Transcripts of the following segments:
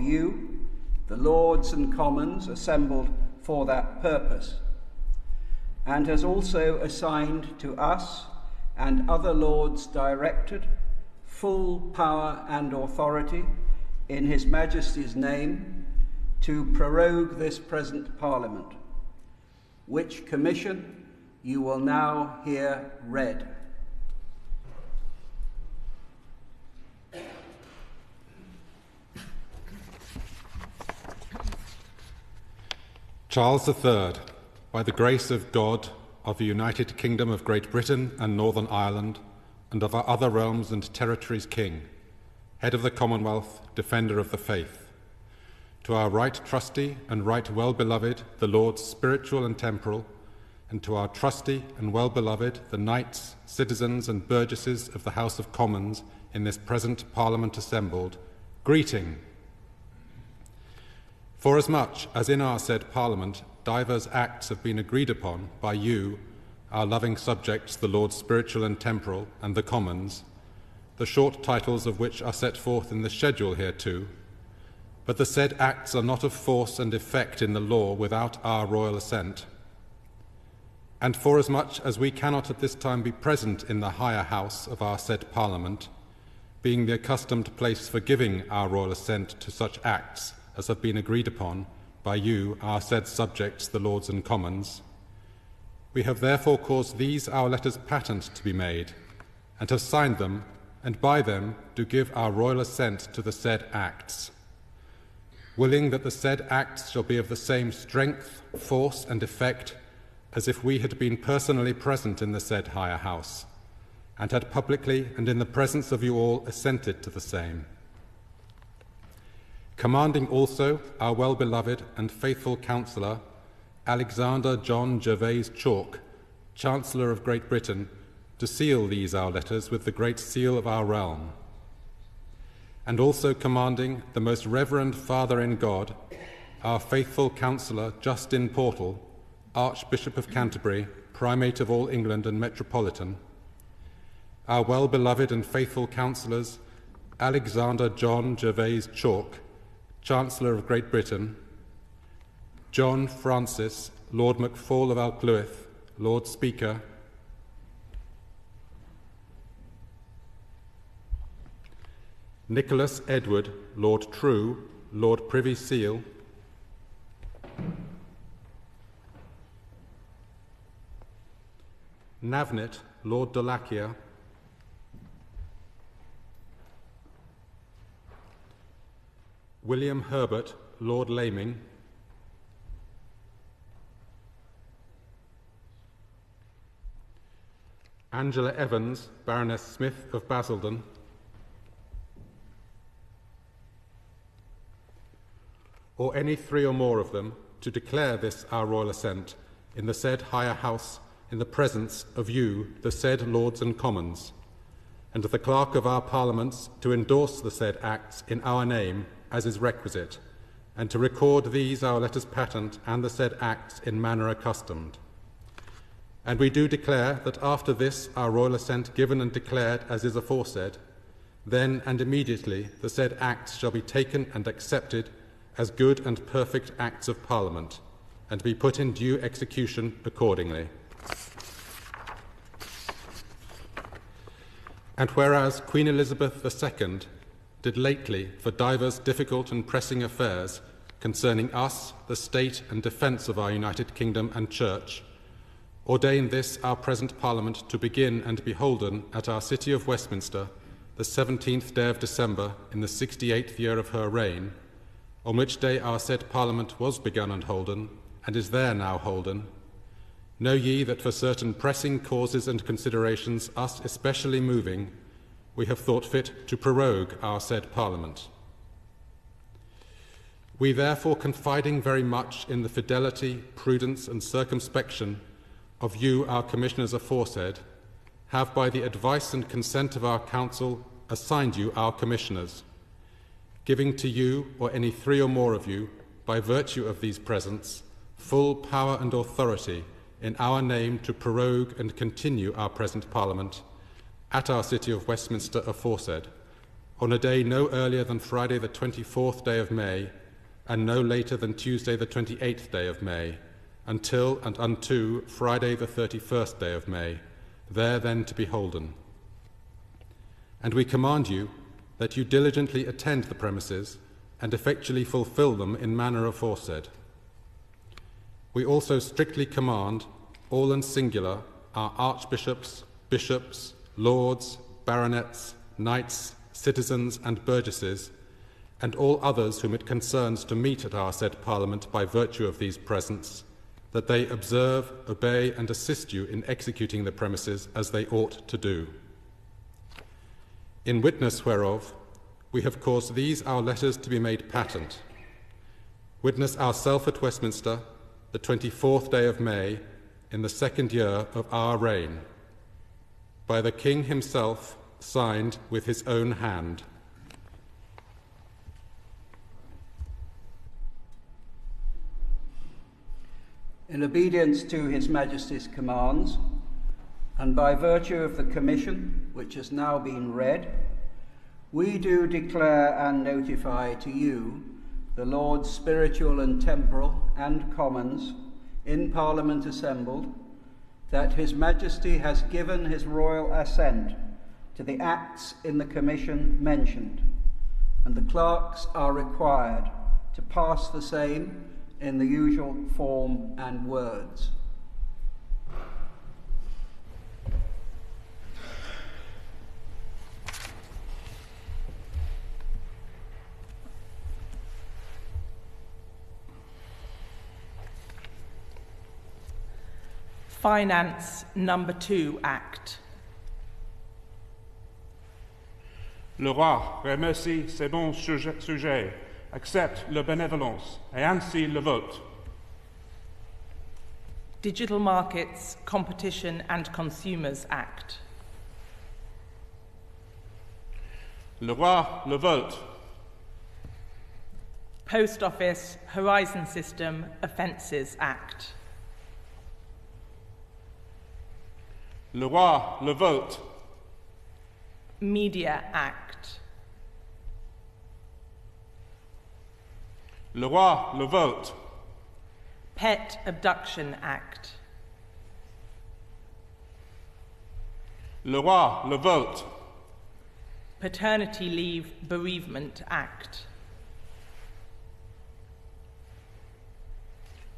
you, the Lords and Commons assembled for that purpose, and has also assigned to us and other Lords directed full power and authority in His Majesty's name to prorogue this present Parliament, which commission you will now hear read. Charles III, by the grace of God, of the United Kingdom of Great Britain and Northern Ireland, and of our other realms and territories King, Head of the Commonwealth, Defender of the Faith, to our right trusty and right well-beloved, the Lords spiritual and temporal, and to our trusty and well-beloved, the knights, citizens and burgesses of the House of Commons in this present Parliament assembled, greeting. Forasmuch as in our said Parliament divers acts have been agreed upon by you, our loving subjects, the Lords spiritual and temporal, and the Commons, the short titles of which are set forth in the schedule hereto, but the said acts are not of force and effect in the law without our royal assent. And forasmuch as we cannot at this time be present in the higher house of our said Parliament, being the accustomed place for giving our royal assent to such acts as have been agreed upon by you, our said subjects, the Lords and Commons, we have therefore caused these our letters patent to be made, and have signed them, and by them do give our royal assent to the said acts, willing that the said acts shall be of the same strength, force, and effect as if we had been personally present in the said higher house, and had publicly and in the presence of you all assented to the same. Commanding also our well-beloved and faithful counsellor, Alexander John Gervase Chalk, Chancellor of Great Britain, to seal these our letters with the great seal of our realm. And also commanding the most reverend Father in God, our faithful counsellor Justin Portal, Archbishop of Canterbury, Primate of all England and Metropolitan, our well-beloved and faithful counsellors, Alexander John Gervase Chalk, Chancellor of Great Britain, John Francis, Lord Macfall of Alcluith, Lord Speaker, Nicholas Edward, Lord True, Lord Privy Seal, Navnet, Lord Dallachia, William Herbert, Lord Laming, Angela Evans, Baroness Smith of Basildon, or any three or more of them, to declare this our royal assent in the said higher house in the presence of you, the said Lords and Commons, and of the clerk of our parliaments to endorse the said acts in our name as is requisite, and to record these our letters patent and the said acts in manner accustomed. And we do declare that after this our royal assent given and declared as is aforesaid, then and immediately the said acts shall be taken and accepted as good and perfect acts of Parliament, and be put in due execution accordingly. And whereas Queen Elizabeth II did lately, for divers difficult and pressing affairs concerning us, the state and defence of our United Kingdom and Church, ordain this our present Parliament to begin and be holden at our city of Westminster, the 17th day of December, in the 68th year of her reign, on which day our said Parliament was begun and holden, and is there now holden, know ye that for certain pressing causes and considerations us especially moving, we have thought fit to prorogue our said Parliament. We therefore, confiding very much in the fidelity, prudence, and circumspection of you, our commissioners aforesaid, have by the advice and consent of our council assigned you our commissioners, giving to you, or any three or more of you, by virtue of these presents, full power and authority in our name to prorogue and continue our present Parliament at our city of Westminster aforesaid, on a day no earlier than Friday the 24th day of May, and no later than Tuesday the 28th day of May, until and unto Friday the 31st day of May, there then to be holden. And we command you that you diligently attend the premises and effectually fulfill them in manner aforesaid. We also strictly command all and singular our archbishops, bishops, lords, baronets, knights, citizens and burgesses, and all others whom it concerns to meet at our said Parliament by virtue of these presents, that they observe, obey, and assist you in executing the premises as they ought to do. In witness whereof, we have caused these our letters to be made patent. Witness ourself at Westminster, the 24th day of May, in the 2nd year of our reign, by the King himself, signed with his own hand. In obedience to His Majesty's commands, and by virtue of the commission which has now been read, we do declare and notify to you, the Lords Spiritual and Temporal and Commons, in Parliament assembled, that His Majesty has given his royal assent to the acts in the commission mentioned, and the clerks are required to pass the same in the usual form and words. Finance Number 2 Act. Le roi remercie ses bons sujets, accepte leur bénévolence et ainsi le vote. Digital Markets, Competition and Consumers Act. Le roi le vote. Post Office Horizon System Offences Act. Le roi le vote. Media Act. Le roi le vote. Pet Abduction Act. Le roi le vote. Paternity Leave Bereavement Act.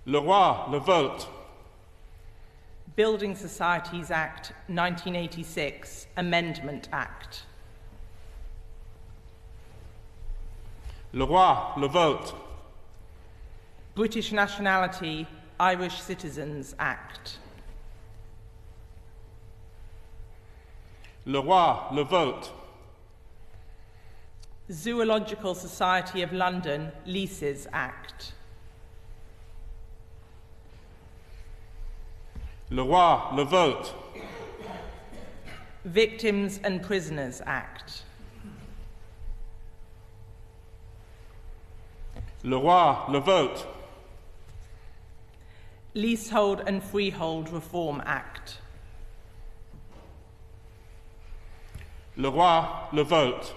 Le roi le vote. Building Societies Act 1986 Amendment Act. Le roi le vote. British Nationality Irish Citizens Act. Le roi le vote. Zoological Society of London Leases Act. Le roi le vote. Victims and Prisoners Act. Le roi le vote. Leasehold and Freehold Reform Act. Le roi le vote.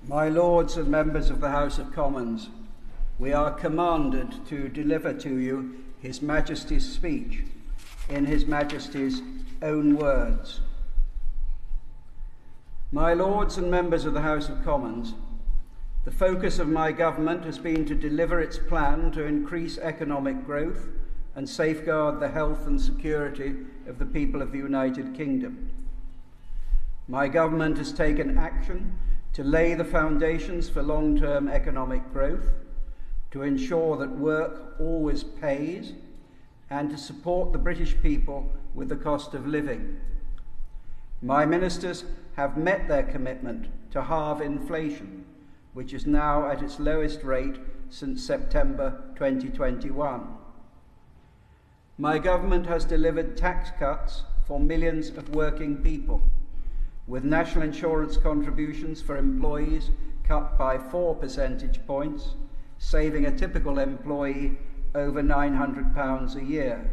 My Lords and members of the House of Commons, we are commanded to deliver to you His Majesty's speech in His Majesty's own words. My Lords and members of the House of Commons, the focus of my government has been to deliver its plan to increase economic growth and safeguard the health and security of the people of the United Kingdom. My government has taken action to lay the foundations for long-term economic growth, to ensure that work always pays, and to support the British people with the cost of living. My ministers have met their commitment to halve inflation, which is now at its lowest rate since September 2021. My government has delivered tax cuts for millions of working people, with national insurance contributions for employees cut by 4 percentage points, saving a typical employee over £900 a year.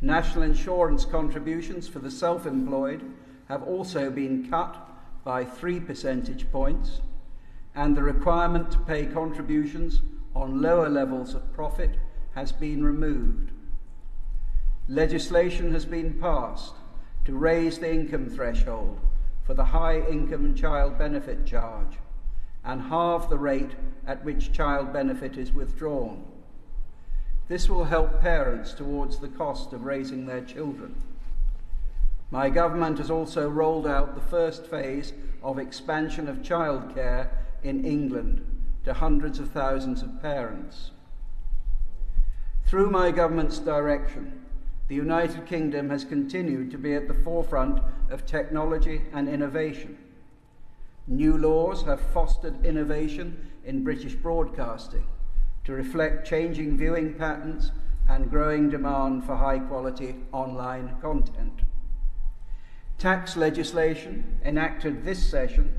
National insurance contributions for the self-employed have also been cut by 3 percentage points, and the requirement to pay contributions on lower levels of profit has been removed. Legislation has been passed to raise the income threshold for the high income child benefit charge and halve the rate at which child benefit is withdrawn. This will help parents towards the cost of raising their children. My government has also rolled out the first phase of expansion of childcare in England to hundreds of thousands of parents. Through my government's direction, the United Kingdom has continued to be at the forefront of technology and innovation. New laws have fostered innovation in British broadcasting to reflect changing viewing patterns and growing demand for high-quality online content. Tax legislation enacted this session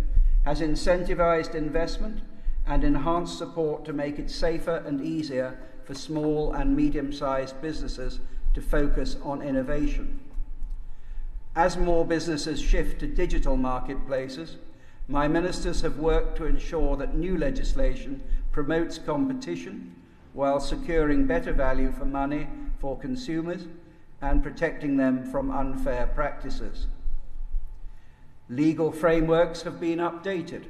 has incentivised investment and enhanced support to make it safer and easier for small and medium-sized businesses to focus on innovation. As more businesses shift to digital marketplaces, my ministers have worked to ensure that new legislation promotes competition while securing better value for money for consumers and protecting them from unfair practices. Legal frameworks have been updated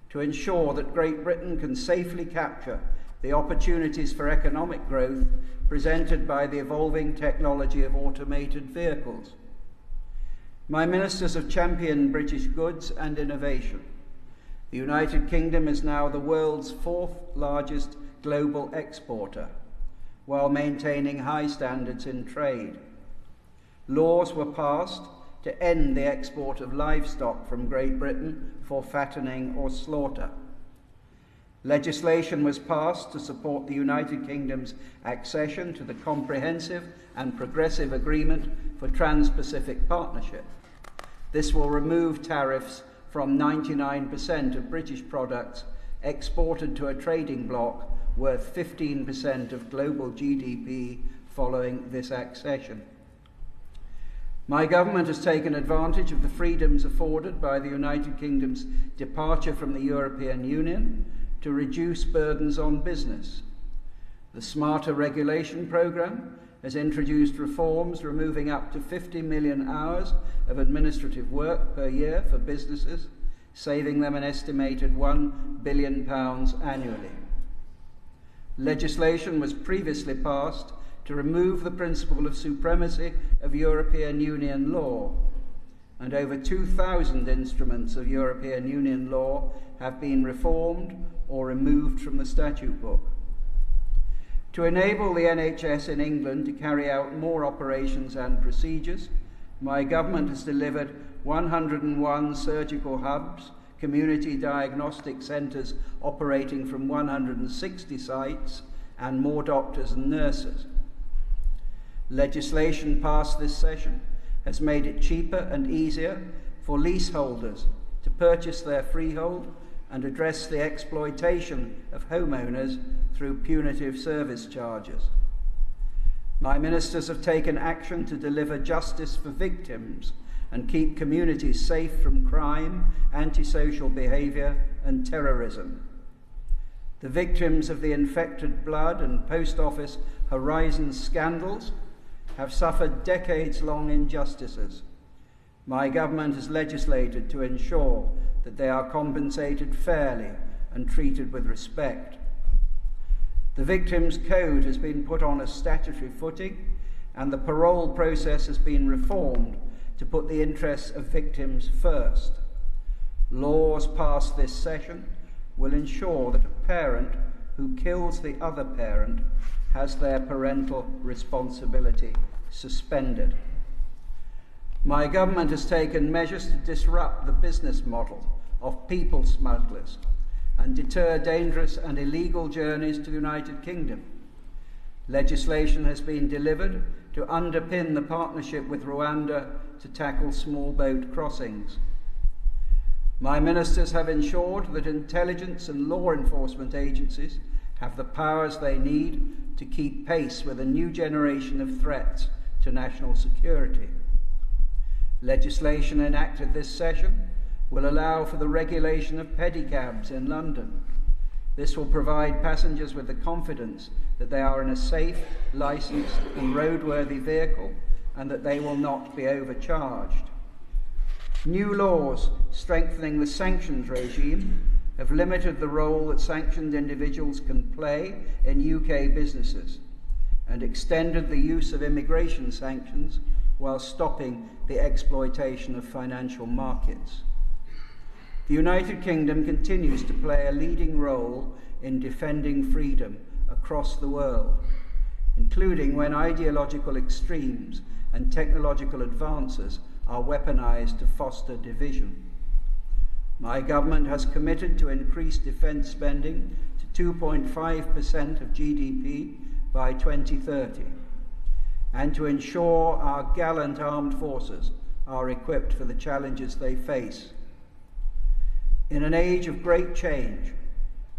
to ensure that Great Britain can safely capture the opportunities for economic growth presented by the evolving technology of automated vehicles. My ministers have championed British goods and innovation. The United Kingdom is now the world's 4th largest global exporter, while maintaining high standards in trade. Laws were passed to end the export of livestock from Great Britain for fattening or slaughter. Legislation was passed to support the United Kingdom's accession to the Comprehensive and Progressive Agreement for Trans-Pacific Partnership. This will remove tariffs from 99% of British products exported to a trading bloc worth 15% of global GDP following this accession. My government has taken advantage of the freedoms afforded by the United Kingdom's departure from the European Union to reduce burdens on business. The Smarter Regulation Programme has introduced reforms removing up to 50 million hours of administrative work per year for businesses, saving them an estimated £1 billion annually. Legislation was previously passed to remove the principle of supremacy of European Union law, and over 2,000 instruments of European Union law have been reformed or removed from the statute book. To enable the NHS in England to carry out more operations and procedures, my government has delivered 101 surgical hubs, community diagnostic centres operating from 160 sites, and more doctors and nurses. Legislation passed this session has made it cheaper and easier for leaseholders to purchase their freehold and address the exploitation of homeowners through punitive service charges. My ministers have taken action to deliver justice for victims and keep communities safe from crime, antisocial behaviour and terrorism. The victims of the infected blood and Post Office Horizon scandals have suffered decades-long injustices. My government has legislated to ensure that they are compensated fairly and treated with respect. The Victims' Code has been put on a statutory footing, and the parole process has been reformed to put the interests of victims first. Laws passed this session will ensure that a parent who kills the other parent has their parental responsibility suspended. My government has taken measures to disrupt the business model of people smugglers and deter dangerous and illegal journeys to the United Kingdom. Legislation has been delivered to underpin the partnership with Rwanda to tackle small boat crossings. My ministers have ensured that intelligence and law enforcement agencies have the powers they need to keep pace with a new generation of threats to national security. Legislation enacted this session will allow for the regulation of pedicabs in London. This will provide passengers with the confidence that they are in a safe, licensed and roadworthy vehicle and that they will not be overcharged. New laws strengthening the sanctions regime have limited the role that sanctioned individuals can play in UK businesses and extended the use of immigration sanctions while stopping the exploitation of financial markets. The United Kingdom continues to play a leading role in defending freedom across the world, including when ideological extremes and technological advances are weaponized to foster division. My government has committed to increase defence spending to 2.5% of GDP by 2030 and to ensure our gallant armed forces are equipped for the challenges they face. In an age of great change,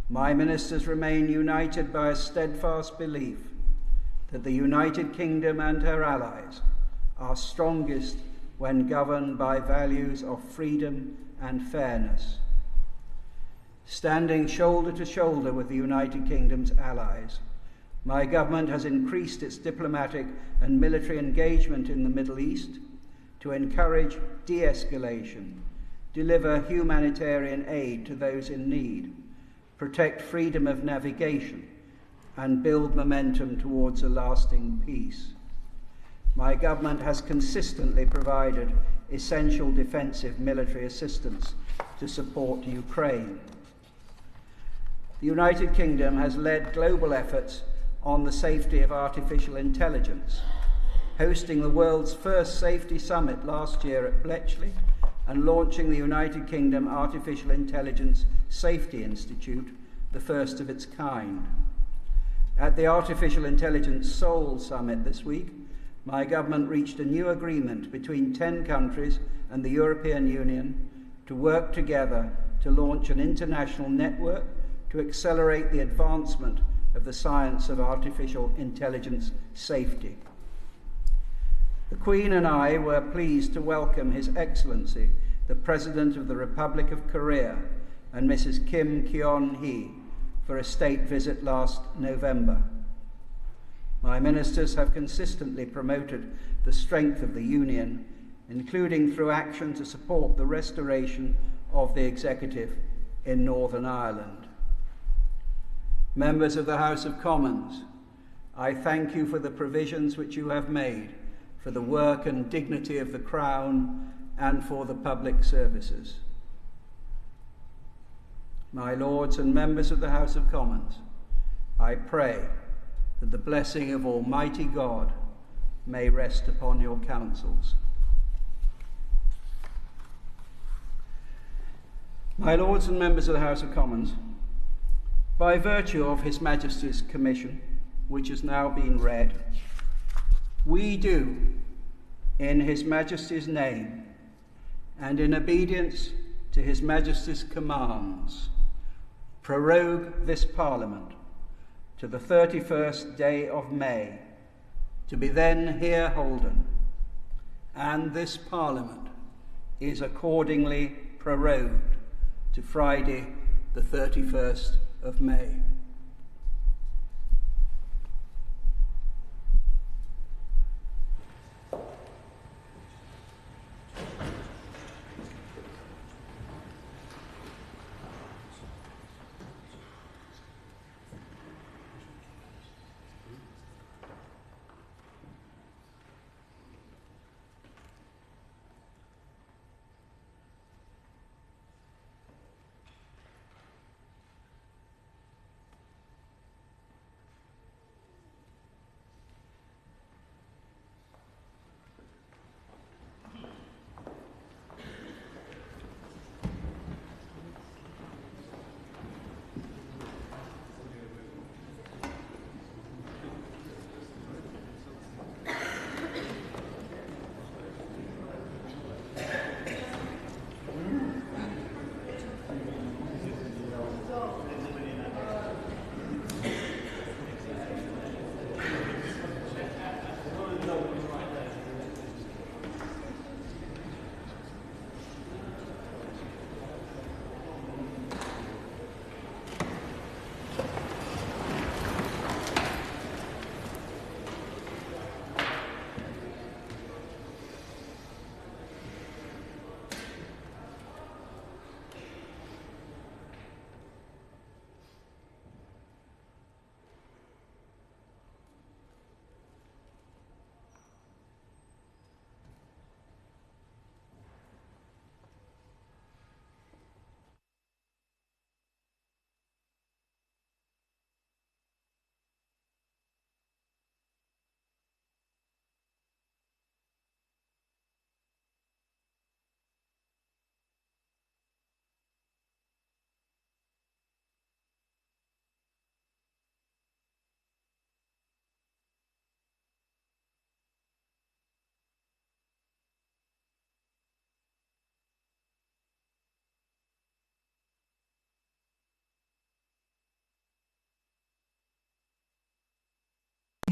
my ministers remain united by a steadfast belief that the United Kingdom and her allies are strongest when governed by values of freedom and fairness. Standing shoulder to shoulder with the United Kingdom's allies, my government has increased its diplomatic and military engagement in the Middle East to encourage de-escalation, deliver humanitarian aid to those in need, protect freedom of navigation, and build momentum towards a lasting peace. My government has consistently provided essential defensive military assistance to support Ukraine. The United Kingdom has led global efforts on the safety of artificial intelligence, hosting the world's first safety summit last year at Bletchley and launching the United Kingdom Artificial Intelligence Safety Institute, the first of its kind. At the Artificial Intelligence Seoul Summit this week, my government reached a new agreement between 10 countries and the European Union to work together to launch an international network to accelerate the advancement of the science of artificial intelligence safety. The Queen and I were pleased to welcome His Excellency, the President of the Republic of Korea, and Mrs. Kim Keon-hee for a state visit last November. My ministers have consistently promoted the strength of the Union, including through action to support the restoration of the executive in Northern Ireland. Members of the House of Commons, I thank you for the provisions which you have made for the work and dignity of the Crown and for the public services. My Lords and members of the House of Commons, I pray that the blessing of Almighty God may rest upon your councils. My Lords and members of the House of Commons, by virtue of His Majesty's Commission, which has now been read, we do, in His Majesty's name and in obedience to His Majesty's commands, prorogue this Parliament to the 31st day of May, to be then here holden, and this Parliament is accordingly prorogued to Friday, the 31st of May.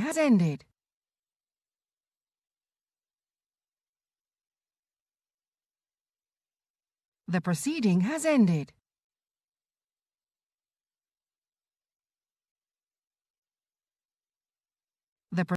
has ended. The proceeding has ended.